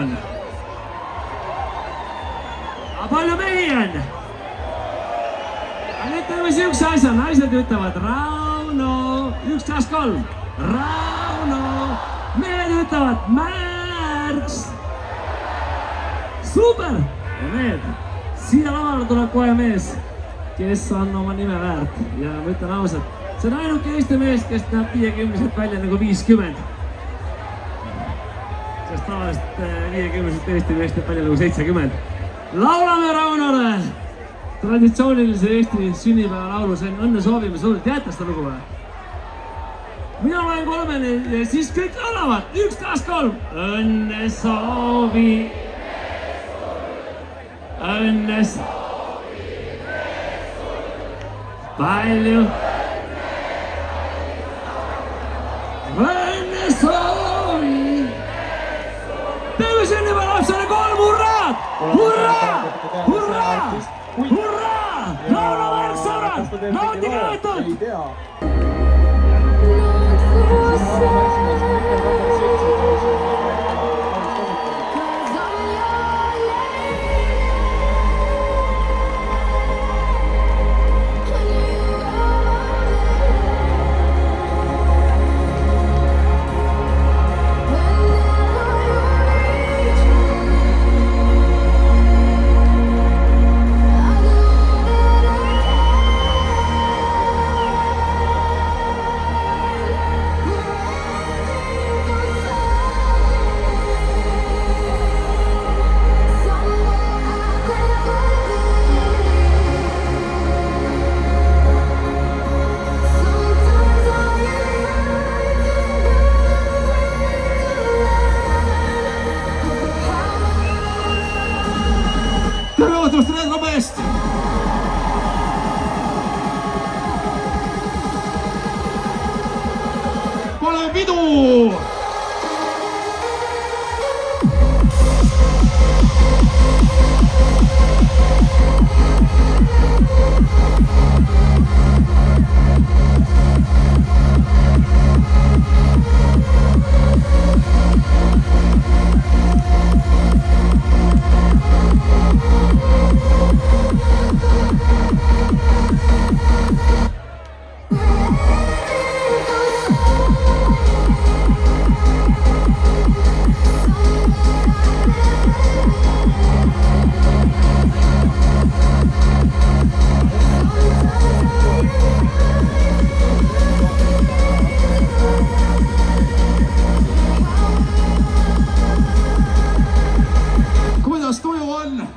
on? Aga palju mehi on? Aga nüüd teeme siukse asja, naised ütlevad Rauno, 1, 2, 3, Rauno, mehed ütlevad Märks. Super! Ja mehed, siia lavale tuleb kohe mees, kes on oma nime väärt ja ma ütlen ausalt, see on ainuke Eesti mees, kes näeb 50-selt välja nagu 50. Sest tavaliselt 50-selt Eesti meest näeb välja nagu 70. Laulame Raunole traditsioonilise Eesti sünnipäeva laulu, see on Õnne soovime sulle. Teate seda lugu või? Mina loen 3 ja siis kõik laulavad. 1, 2, 3. Õnne soovime sulle. Õnne soovime sulle. Palju õnne soovime sulle. Teeme sünnipäeva lapsele 3 hurraad! Hurraa! Hurraa! Hurraa! Laula Märks, sõbrad! Nautige õhtut! Tere õhtust Retrobest! Pole pidu! Kuidas tuju on?